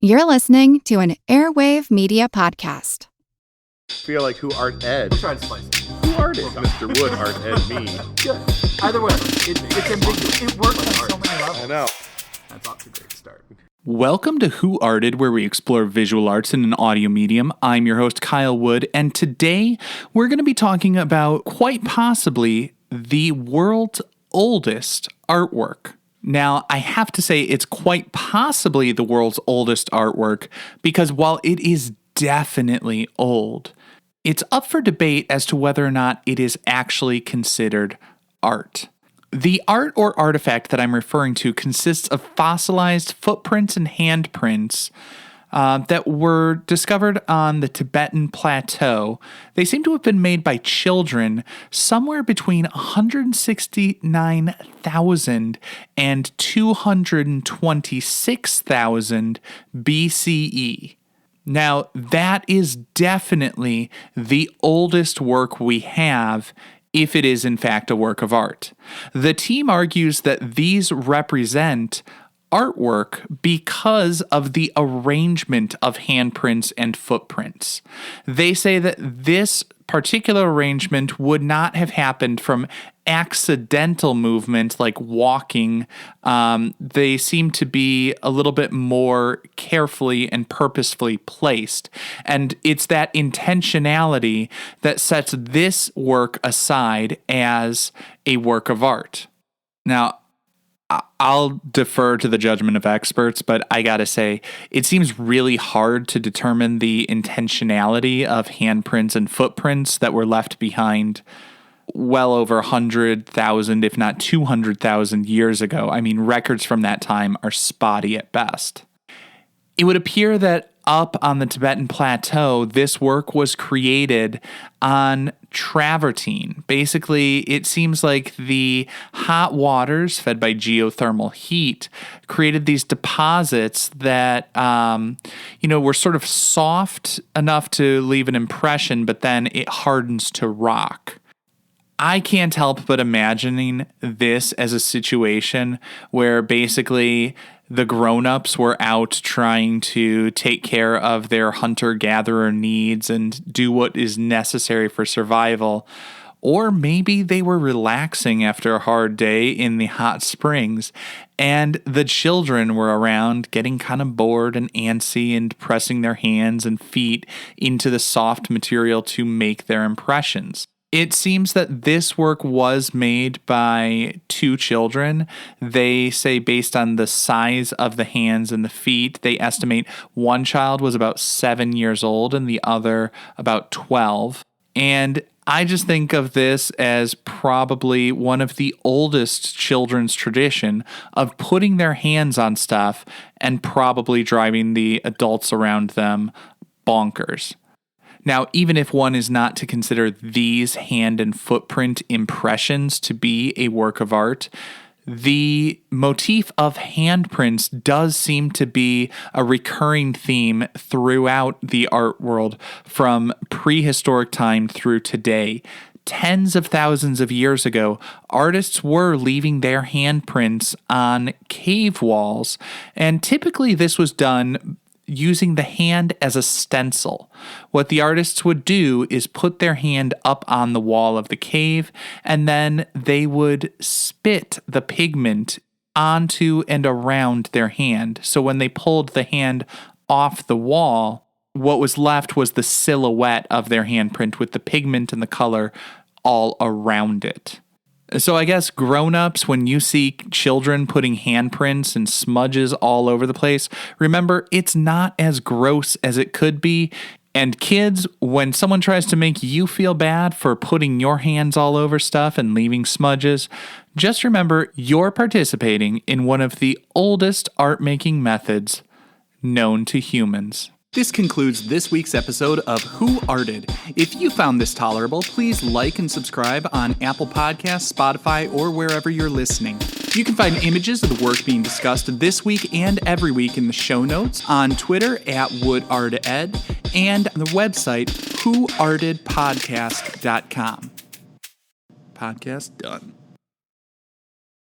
You're listening to an Airwave Media Podcast. Feel like who art Ed? We'll try to slice it. Who art Ed? Mr. Wood art Ed me. Good. Either way, it's ambiguous. It works on so many levels. I know. That's off to a great start. Welcome to Who Arted, where we explore visual arts in an audio medium. I'm your host, Kyle Wood, and today we're going to be talking about quite possibly the world's oldest artwork. Now, I have to say it's quite possibly the world's oldest artwork because while it is definitely old, it's up for debate as to whether or not it is actually considered art. The art or artifact that I'm referring to consists of fossilized footprints and handprints that were discovered on the Tibetan plateau. They seem to have been made by children somewhere between 169,000 and 226,000 BCE. Now, that is definitely the oldest work we have, if it is in fact a work of art. The team argues that these represent artwork because of the arrangement of handprints and footprints. They say that this particular arrangement would not have happened from accidental movement like walking. They seem to be a little bit more carefully and purposefully placed. And it's that intentionality that sets this work aside as a work of art. Now, I'll defer to the judgment of experts, but I gotta say, it seems really hard to determine the intentionality of handprints and footprints that were left behind well over 100,000, if not 200,000 years ago. I mean, records from that time are spotty at best. It would appear that up on the Tibetan plateau, this work was created on travertine. Basically, it seems like the hot waters fed by geothermal heat created these deposits that, were sort of soft enough to leave an impression, but then it hardens to rock. I can't help but imagining this as a situation where basically the grown-ups were out trying to take care of their hunter-gatherer needs and do what is necessary for survival. Or maybe they were relaxing after a hard day in the hot springs, and the children were around getting kind of bored and antsy and pressing their hands and feet into the soft material to make their impressions. It seems that this work was made by two children. They say based on the size of the hands and the feet, they estimate one child was about 7 years old and the other about 12. And I just think of this as probably one of the oldest children's tradition of putting their hands on stuff and probably driving the adults around them bonkers. Now, even if one is not to consider these hand and footprint impressions to be a work of art, the motif of handprints does seem to be a recurring theme throughout the art world from prehistoric time through today. Tens of thousands of years ago, artists were leaving their handprints on cave walls, and typically this was done using the hand as a stencil. What the artists would do is put their hand up on the wall of the cave, and then they would spit the pigment onto and around their hand. So when they pulled the hand off the wall, what was left was the silhouette of their handprint with the pigment and the color all around it. So I guess grown-ups, when you see children putting handprints and smudges all over the place, remember, it's not as gross as it could be. And kids, when someone tries to make you feel bad for putting your hands all over stuff and leaving smudges, just remember you're participating in one of the oldest art-making methods known to humans. This concludes this week's episode of Who Arted. If you found this tolerable, please like and subscribe on Apple Podcasts, Spotify, or wherever you're listening. You can find images of the work being discussed this week and every week in the show notes, on Twitter at WoodArtEd, and on the website whoartedpodcast.com. Podcast done.